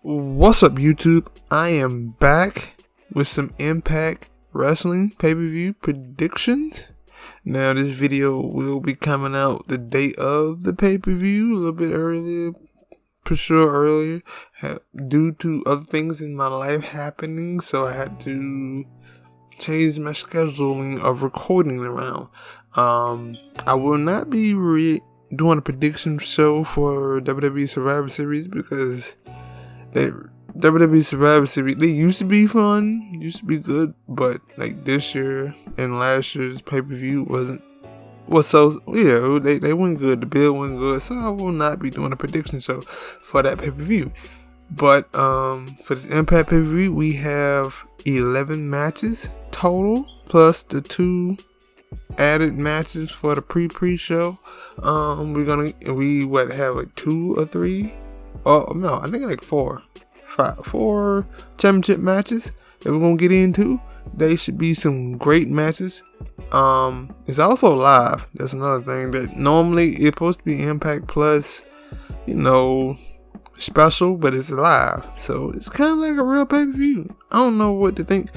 What's up, YouTube? I am back with some Impact Wrestling pay-per-view predictions. Now, this video will be coming out the day of the pay-per-view, a little bit earlier, for sure earlier, due to other things in my life happening, so I had to change my scheduling of recording around. I will not be doing a prediction show for WWE Survivor Series because WWE Survivor Series, they used to be fun, used to be good, but like this year and last year's pay-per-view was so, yeah, they went good, the bill went good, so I will not be doing a prediction show for that pay-per-view. But for this Impact pay-per-view, we have 11 matches total, plus the 2 added matches for the pre-show. We have like 2 or 3? Oh no, I think like 4 championship matches that we're gonna get into. They should be some great matches. It's also live. That's another thing that normally it's supposed to be Impact Plus, special, but it's live, so it's kind of like a real pay-per-view. I don't know what to think,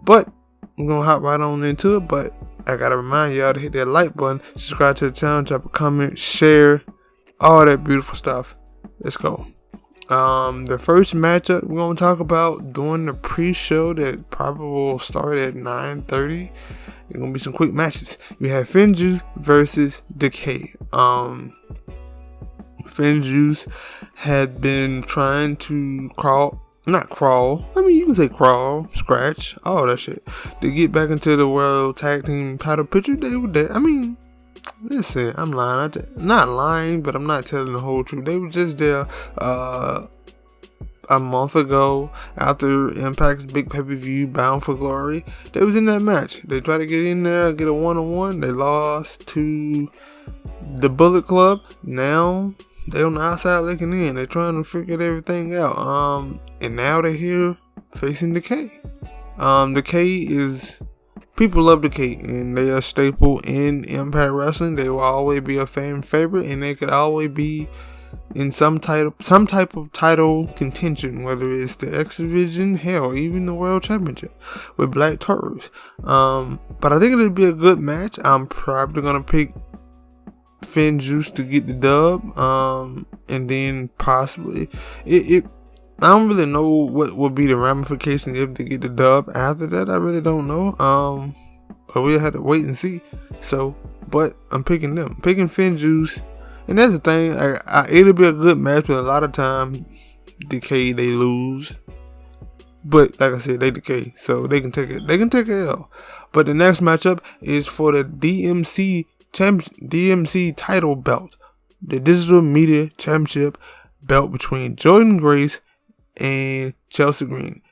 but I'm gonna hop right on into it. But I gotta remind y'all to hit that like button, subscribe to the channel, drop a comment, share, all that beautiful stuff. Let's go. The first matchup we're gonna talk about during the pre-show that probably will start at 9:30. It's gonna be some quick matches. We have FinJuice versus Decay. FinJuice had been trying to scratch, all that shit, to get back into the world tag team title picture. They were there. Listen, I'm lying. Not lying, but I'm not telling the whole truth. They were just there a month ago after Impact's big pay-per-view, Bound for Glory. They was in that match. They tried to get in there, get a one-on-one. They lost to the Bullet Club. Now they're on the outside looking in. They're trying to figure everything out. And now they're here facing Decay. Decay is... People love Decay, and they are a staple in Impact Wrestling. They will always be a fan favorite, and they could always be in some type of title contention, whether it's the X Division, hell, even the World Championship with Black Taurus. But I think it'll be a good match. I'm probably gonna pick FinJuice to get the dub, and then possibly I don't really know what would be the ramifications if they get the dub after that. I really don't know. But we'll have to wait and see. So, but I'm picking them. Picking FinJuice. And that's the thing. It'll be a good match, but a lot of times, Decay, they lose. But like I said, they Decay, so they can take it. They can take it L. But the next matchup is for the DMC title belt, the Digital Media Championship belt between Jordynne Grace and Chelsea Green.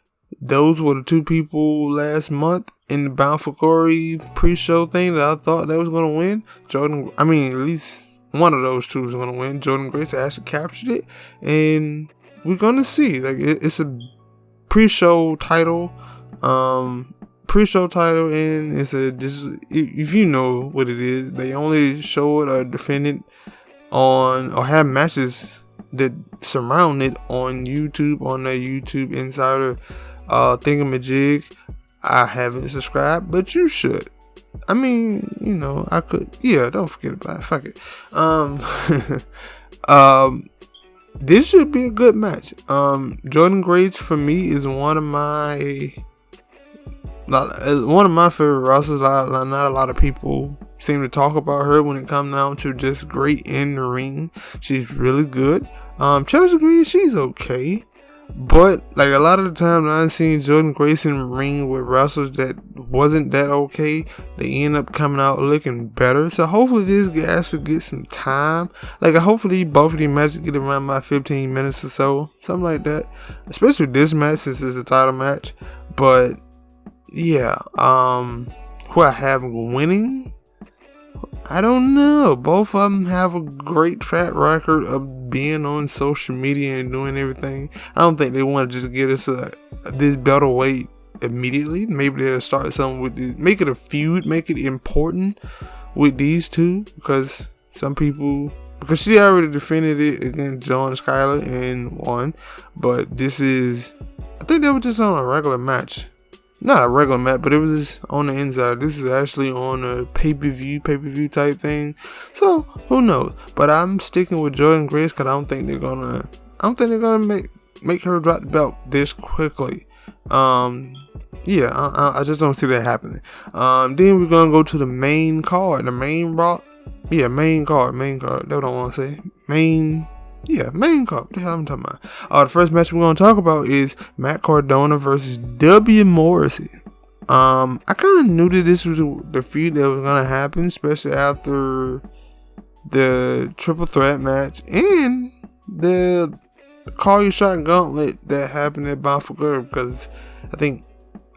Those were the 2 people last month in the Bound for Glory pre-show thing that I thought they was gonna win. At least one of those 2 was gonna win. Jordynne Grace actually captured it, and we're gonna see. Like, it's a pre-show title, and it's if you know what it is, they only show it or defend it on, or have matches that surround it on YouTube, on their YouTube Insider thingamajig. I haven't subscribed, but you should. I could. Yeah, don't forget about it. Fuck it. This should be a good match. Jordynne Grace for me is one of my favorite wrestlers. Not a lot of people seem to talk about her when it comes down to just great in the ring. She's really good. Chelsea Green, she's okay, but like a lot of the time I've seen Jordynne Grace in the ring with wrestlers that wasn't that okay, they end up coming out looking better. So hopefully this guy should get some time. Like, hopefully both of these matches get around by 15 minutes or so, something like that. Especially this match, since it's a title match. But yeah, who I have winning, I don't know. Both of them have a great track record of being on social media and doing everything. I don't think they want to just get us this belt away immediately. Maybe they'll start something with this, make it a feud, make it important with these 2, because some people because she already defended it against John Skyler and won. But this is, I think that was just on a regular match. Not a regular match, but it was just on the inside. This is actually on a pay-per-view type thing. So who knows? But I'm sticking with Jordan Grace because I don't think they're gonna make her drop the belt this quickly. Yeah, I just don't see that happening. Then we're gonna go to the main card, the main card. That's what I want to say. Main card. What the hell I'm talking about? The first match we're gonna talk about is Matt Cardona versus Morrison. I kind of knew that this was the feud that was gonna happen, especially after the triple threat match and the call your shot gauntlet that happened at Bound for Glory, because I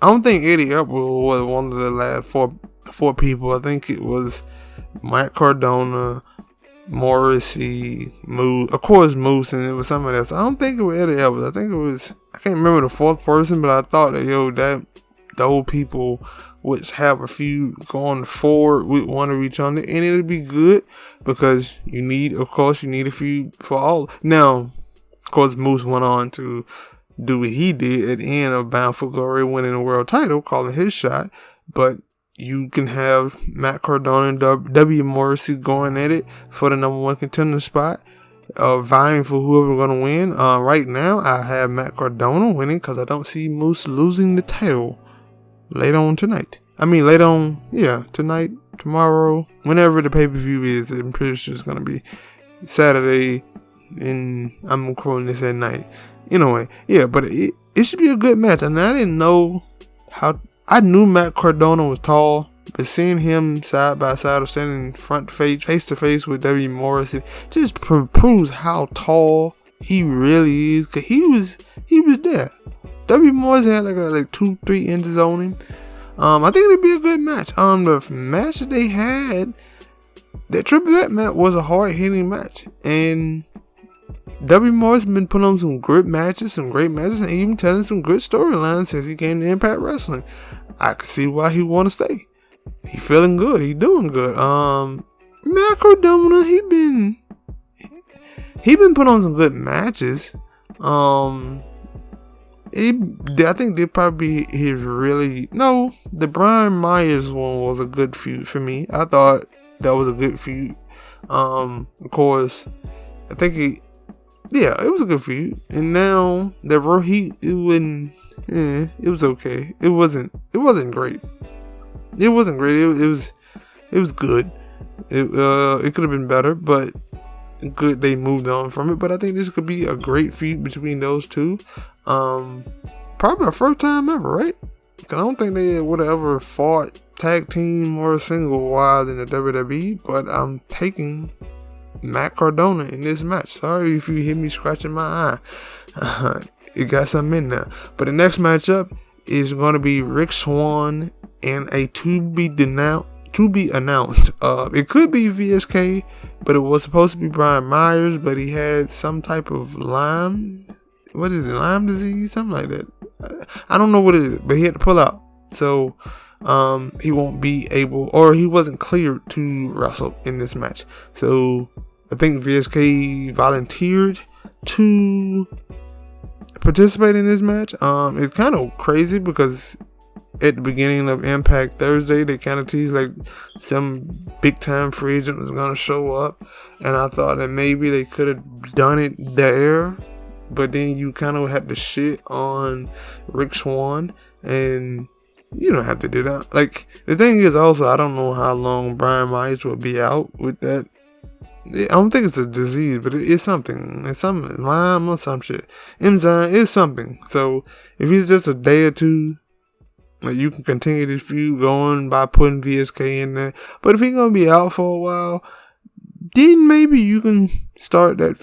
don't think Eddie Edwards was one of the last four people. I think it was Matt Cardona, Morrissey, Moose, of course Moose, and it was somebody else. I don't think it was Eddie Edwards. I think it was, I can't remember the fourth person, but I thought that those people would have a feud going forward with one of each other, and it'll be good because you need a feud for all. Now, of course, Moose went on to do what he did at the end of Bound for Glory, winning the world title, calling his shot. But you can have Matt Cardona and W. Morrissey going at it for the number one contender spot, vying for whoever's going to win. Right now, I have Matt Cardona winning because I don't see Moose losing the title tonight, tomorrow, whenever the pay-per-view is. I'm pretty sure it's going to be Saturday, and I'm quoting this at night. Anyway, but it should be a good match. And I didn't know I knew Matt Cardona was tall, but seeing him side by side or standing face to face with W. Morrison just proves how tall he really is. Cause he was there. W. Morrison had like 2-3 inches on him. I think it'd be a good match. The match that they had, that triple threat match, was a hard hitting match, and W. Morrison been putting on some great matches, and even telling some good storylines since he came to Impact Wrestling. I can see why he want to stay. He feeling good. He doing good. Matt Cardona, he been putting on some good matches. I think they probably the Brian Myers one was a good feud for me. I thought that was a good feud. Of course, I think it was a good feud. And now the Raw Heat, it was okay. It wasn't great. It wasn't great. It was good. It could have been better, but good they moved on from it. But I think this could be a great feud between those two. Probably our first time ever, right? I don't think they would have ever fought tag team or single wise in the WWE, but I'm taking Matt Cardona in this match. Sorry if you hear me scratching my eye. It got something in there. But the next matchup is going to be Rick Swann and a to be announced. It could be VSK, but it was supposed to be Brian Myers, but he had some type of Lyme disease, something like that. I don't know what it is, but he had to pull out. So he won't be able, or he wasn't cleared to wrestle in this match. So I think VSK volunteered to participate in this match. It's kind of crazy because at the beginning of Impact Thursday, they kind of teased like some big time free agent was going to show up, and I thought that maybe they could have done it there, but then you kind of had to shit on Rick Swann, and you don't have to do that. Like, the thing is also, I don't know how long Brian Myers will be out with that. I don't think it's a disease, but it's something. It's something, Lyme or some shit. Enzyme is something. So if it's just a day or two, like, you can continue this feud going by putting VSK in there. But if he's gonna be out for a while, then maybe you can start a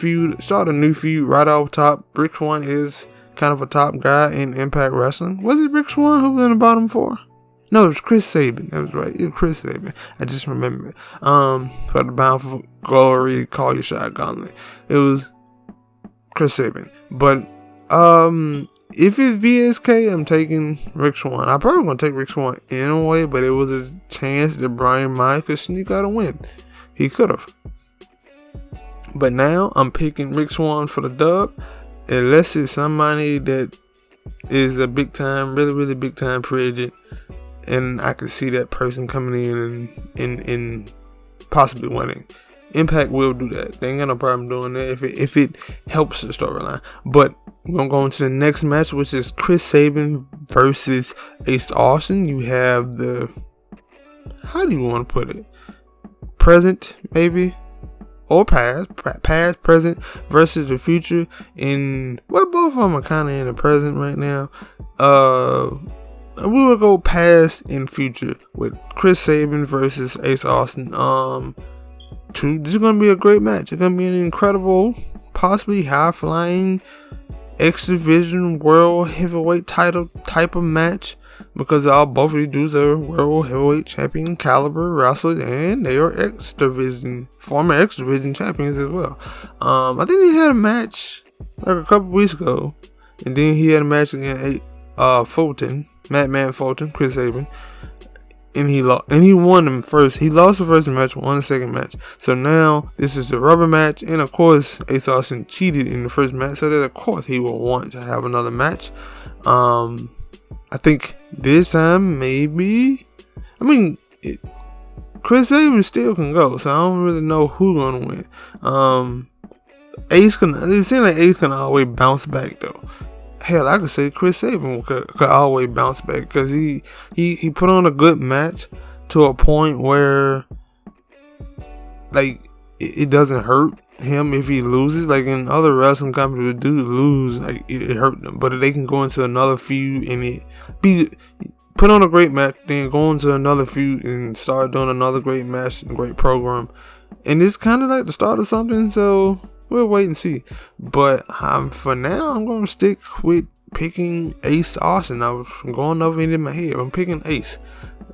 new feud right off top. Rick Swann is kind of a top guy in Impact Wrestling. Was it Rick Swann who was in the bottom four? No, it was Chris Sabin. That was right. It was Chris Sabin. I just remember it. For the Bound for Glory, Call Your Shot Gauntlet. It was Chris Sabin. But if it's VSK, I'm taking Rick Swann. I'm probably going to take Rick Swann anyway, but it was a chance that Brian Myers could sneak out a win. He could have. But now I'm picking Rick Swann for the dub, unless it's somebody that is a big time, really, really big time free agent, and I can see that person coming in and possibly winning. Impact will do that. They ain't got no problem doing that if it helps the storyline. But we're gonna go into the next match, which is Chris Sabin versus Ace Austin. You have the, how do you want to put it? Present, maybe, or past, present versus the future. Both of them are kind of in the present right now. We will go past and future with Chris Sabin versus Ace Austin. This is gonna be a great match. It's gonna be an incredible, possibly high flying X Division World Heavyweight title type of match, because both of these dudes are World Heavyweight Champion caliber wrestlers, and they are former X Division champions as well. I think he had a match like a couple weeks ago, and then he had a match against Fulton, Madman Fulton, Chris Sabin, and he won them first. He lost the first match, won the second match. So now this is the rubber match, and of course Ace Austin cheated in the first match, so that of course he will want to have another match. I think this time maybe, Chris Sabin still can go, so I don't really know who's gonna win. It seems like Ace can always bounce back though. Hell, I could say Chris Sabin could always bounce back, because he put on a good match to a point where, like, it doesn't hurt him if he loses. Like in other wrestling companies, do lose, like it hurt them, but they can go into another feud and put on a great match, then go into another feud and start doing another great match and great program, and it's kind of like the start of something. So we'll wait and see. But for now, I'm going to stick with picking Ace Austin. I was going over it in my head. I'm picking Ace.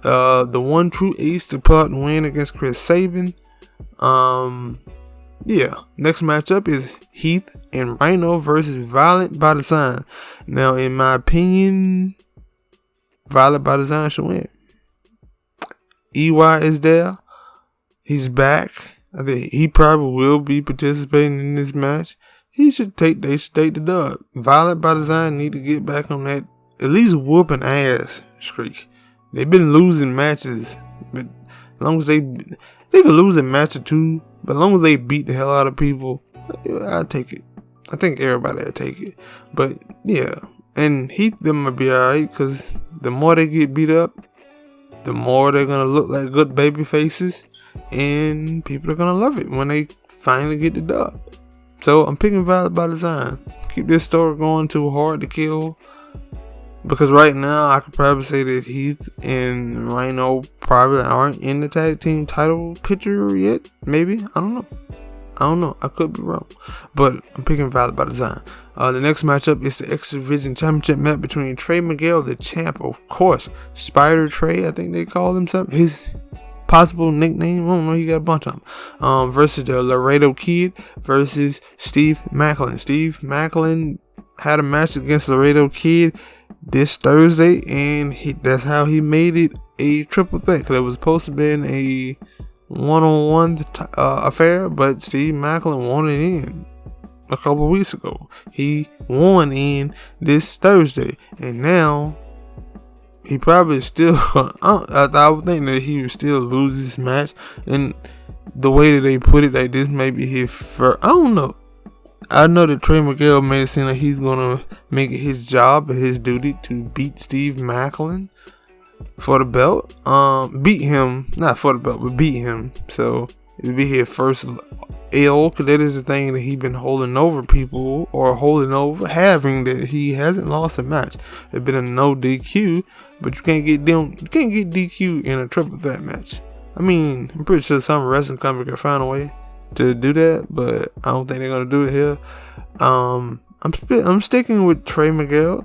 The one true Ace to pull out and win against Chris Sabin. Yeah. Next matchup is Heath and Rhino versus Violent by Design. Now, in my opinion, Violent by Design should win. EY is there. He's back. I think he probably will be participating in this match. They should take the dub. Violent by Design need to get back on that at least whooping ass streak. They've been losing matches, but as long as they can lose a match or two, but as long as they beat the hell out of people, I'll take it. I think everybody will take it. But yeah, and Heath them will be alright, because the more they get beat up, the more they're gonna look like good baby faces. And people are gonna love it when they finally get the dub. So I'm picking Violent by Design. Keep this story going to Hard to Kill, because right now I could probably say that Heath and Rhino probably aren't in the tag team title picture yet. Maybe, I don't know. I could be wrong, but I'm picking Violent by Design. The next matchup is the X Division Championship match between Trey Miguel, the champ, of course, Spider Trey, I think they call him something. His possible nickname, I don't know, he got a bunch of them. Versus the Laredo Kid versus Steve Macklin. Steve Macklin had a match against Laredo Kid this Thursday, and that's how he made it a triple threat, because it was supposed to be a one-on-one affair, but Steve Macklin won it in a couple weeks ago. He won in this Thursday, and now he probably still, I would think that he would still lose this match. And the way that they put it, like this may be his first, I don't know. I know that Trey Miguel made it seem like he's going to make it his job and his duty to beat Steve Macklin for the belt. Beat him, not for the belt, but beat him. So it'll be his first L, because that is the thing that he's been holding over people, or having, that he hasn't lost a match. It's been a no DQ, but you can't get DQ in a triple threat match. I mean, I'm pretty sure some wrestling company can find a way to do that, but I don't think they're gonna do it here. I'm sticking with Trey Miguel.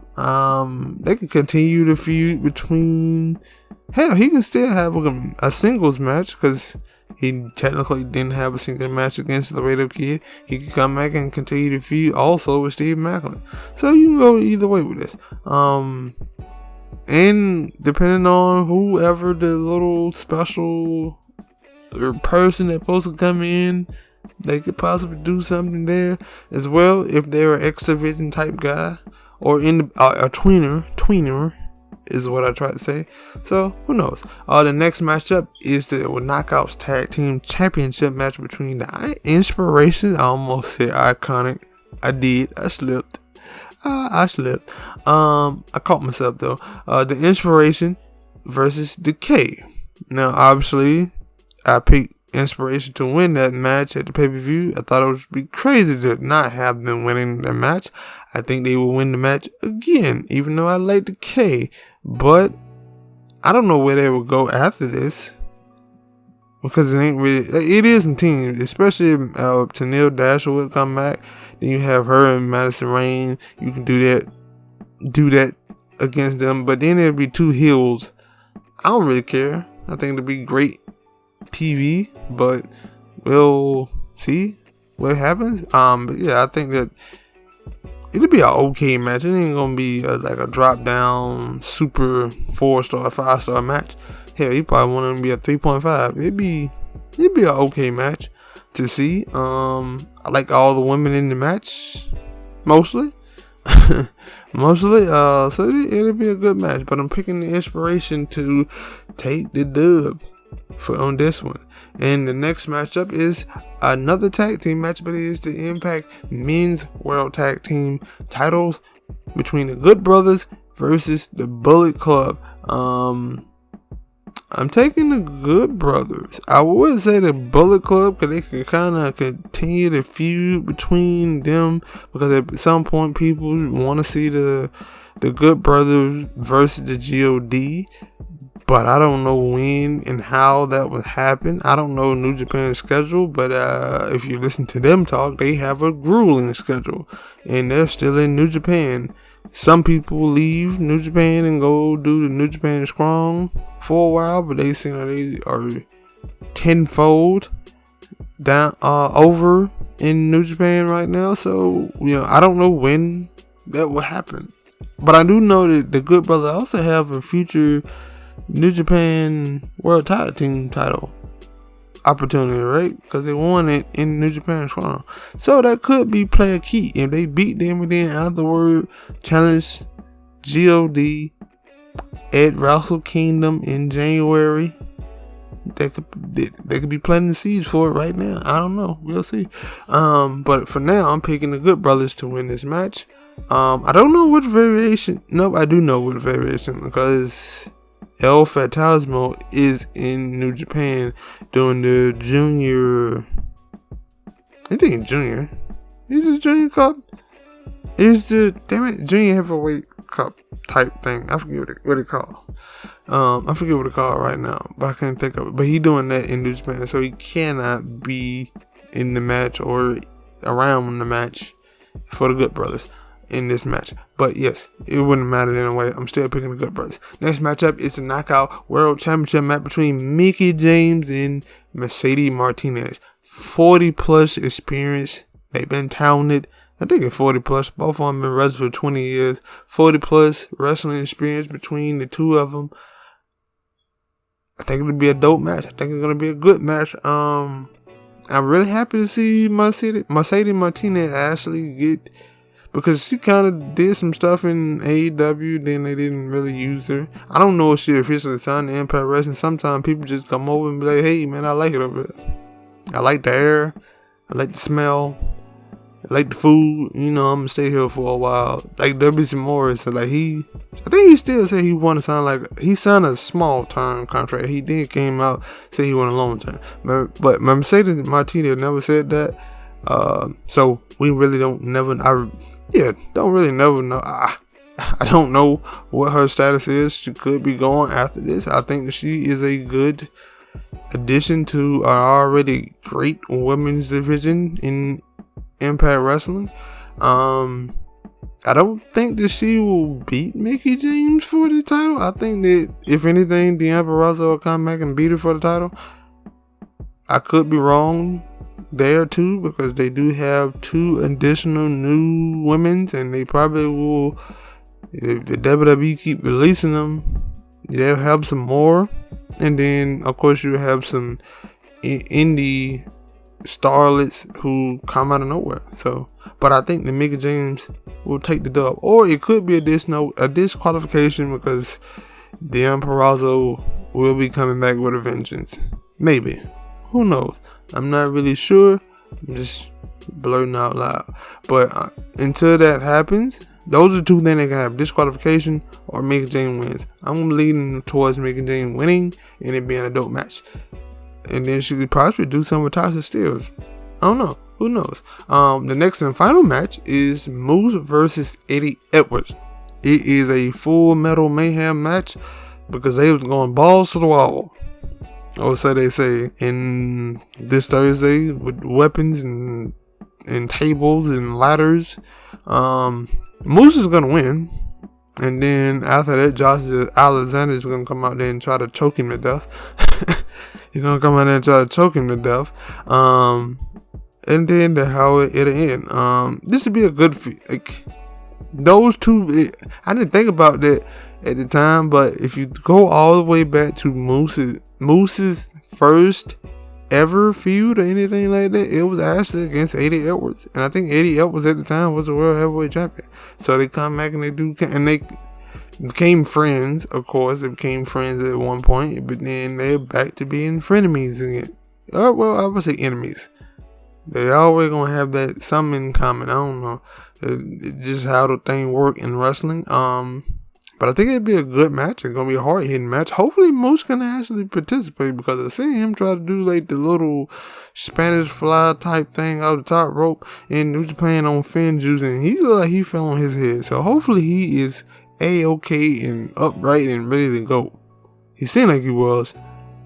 They can continue the feud between. Hell, he can still have a singles match, because he technically didn't have a single match against the Laredo Kid. He could come back and continue the feud also with Steve Macklin. So you can go either way with this. And depending on whoever the little special person that's supposed to come in they could possibly do something there as well if they're an X Division type guy, or in a tweener is what I try to say. So who knows? The next matchup is the Knockouts Tag Team Championship match between the Inspiration. I almost said Iconic. I slipped. I caught myself though. The Inspiration versus the K. Now, obviously, I picked Inspiration to win that match at the pay-per-view. I thought it would be crazy to not have them winning the match. I think they will win the match again, even though I like the K. But I don't know where they will go after this, because it ain't really. It is some teams, especially Tennille Dasher will come back. Then you have her and Madison Rayne. You can do that against them. But then there'll be two heels. I don't really care. I think it'll be great TV, but we'll see what happens. But yeah, I think that it'll be an okay match. It ain't gonna be like a drop down super 4-star, 5-star match. Hell, you probably want it to be a 3.5. It'd be an okay match to see. I like all the women in the match, mostly. So it'll be a good match. But I'm picking the Inspiration to take the dub on this one. And the next matchup is another tag team match, but it is the Impact Men's World Tag Team titles between the Good Brothers versus the Bullet Club. I'm taking the Good Brothers. I would say the Bullet Club, because they can kind of continue the feud between them, because at some point people want to see the Good Brothers versus the GOD. But I don't know when and how that would happen. I don't know New Japan's schedule, but if you listen to them talk, they have a grueling schedule, and they're still in New Japan. Some people leave New Japan and go do the New Japan Strong for a while, but they seem like they are tenfold down over in New Japan right now. So I don't know when that will happen, but I do know that the Good Brothers also have a future New Japan World Tag Team title opportunity, right? Because they won it in New Japan Strong. So that could be player key. If they beat them and then afterward challenge GOD at Wrestle Kingdom in January, they could be planting the seeds for it right now. I don't know. We'll see. But for now, I'm picking the Good Brothers to win this match. I don't know which variation. Nope, I do know which variation, because El Fantasmo is in New Japan doing the junior. I think junior. Is it Junior Cup? Is the Junior Heavyweight Cup type thing? I forget what it called. I forget what it called right now, but I can't think of it. But he doing that in New Japan, so he cannot be in the match or around the match for the Good Brothers in this match. But yes, it wouldn't matter anyway. I'm still picking the Good Brothers. Next matchup is the Knockout World Championship match between Mickie James and Mercedes Martinez. 40 plus experience. They've been talented. I think it's 40 plus. Both of them been wrestling for 20 years. 40 plus wrestling experience between the two of them. I think it'll be a dope match. I think it's gonna be a good match. I'm really happy to see Mercedes Martinez actually get, because she kind of did some stuff in AEW, then they didn't really use her. I don't know if she officially signed to Impact Wrestling. Sometimes people just come over and be like, hey man, I like it over there. I like the air. I like the smell. I like the food. I'm gonna stay here for a while. Like W.C. Morrison, I think he still said he want to sign, he signed a small term contract. He then came out, said he want a long term. But Mercedes Martinez never said that. So we really don't never know. I don't know what her status is. She could be going after this. I think that she is a good addition to our already great women's division in Impact Wrestling. I don't think that she will beat Mickie James for the title. I think that if anything, Deonna Purrazzo will come back and beat her for the title. I could be wrong there too, because they do have 2 additional new women's, and they probably will, if the WWE keep releasing them, they'll have some more. And then of course you have some indie starlets who come out of nowhere. So, but I think the Mickie James will take the dub, or it could be a disqualification because Deon Purrazzo will be coming back with a vengeance. Maybe, who knows? I'm not really sure. I'm just blurting out loud. But until that happens, those are two things that can have: disqualification or Mickie James wins. I'm leaning towards Mickie James winning and it being a dope match. And then she could possibly do something with Tasha Steelz. I don't know. Who knows? The next and final match is Moose versus Eddie Edwards. It is a Full Metal Mayhem match because they was going balls to the wall. Or so they say. In this Thursday with weapons and tables and ladders. Moose is going to win. And then after that, Josh Alexander is going to come out there and try to choke him to death. He's going to come out there and try to choke him to death. And then how it'll end. This would be a good like those two. I didn't think about that at the time, but if you go all the way back to Moose's first ever feud or anything like that, it was actually against Eddie Edwards. And I think Eddie Edwards at the time was the world heavyweight champion. So they come back and they became friends, of course. They became friends at one point, but then they're back to being frenemies again. Well, I would say enemies. They always gonna have that something in common. I don't know. It's just how the thing work in wrestling. But I think it'd be a good match. It's gonna be a hard hitting match. Hopefully Moose can actually participate because I see him try to do like the little Spanish fly type thing out the top rope, and he was playing on fin juice, and he looked like he fell on his head. So hopefully he is A-okay and upright and ready to go. He seemed like he was,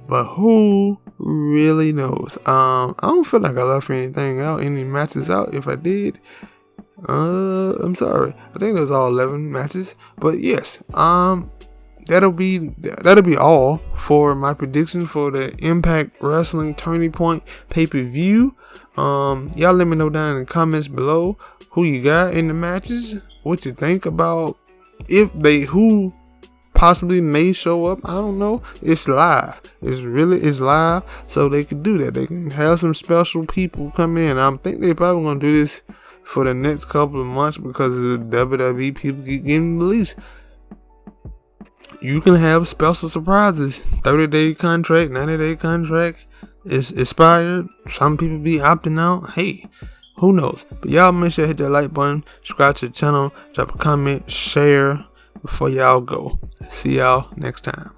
but who really knows? I don't feel like I left anything out, any matches out. If I did, I'm sorry. I think there's all 11 matches, but yes, that'll be all for my predictions for the Impact Wrestling Turning Point pay-per-view. Y'all let me know down in the comments below who you got in the matches, what you think about who possibly may show up. I don't know. It's live. It's live, so they can do that. They can have some special people come in. I think they probably gonna do this for the next couple of months because of the WWE people keep getting released. You can have special surprises. 30-day contract, 90-day contract is expired. Some people be opting out. Hey, who knows? But y'all make sure to hit that like button, subscribe to the channel, drop a comment, share before y'all go. See y'all next time.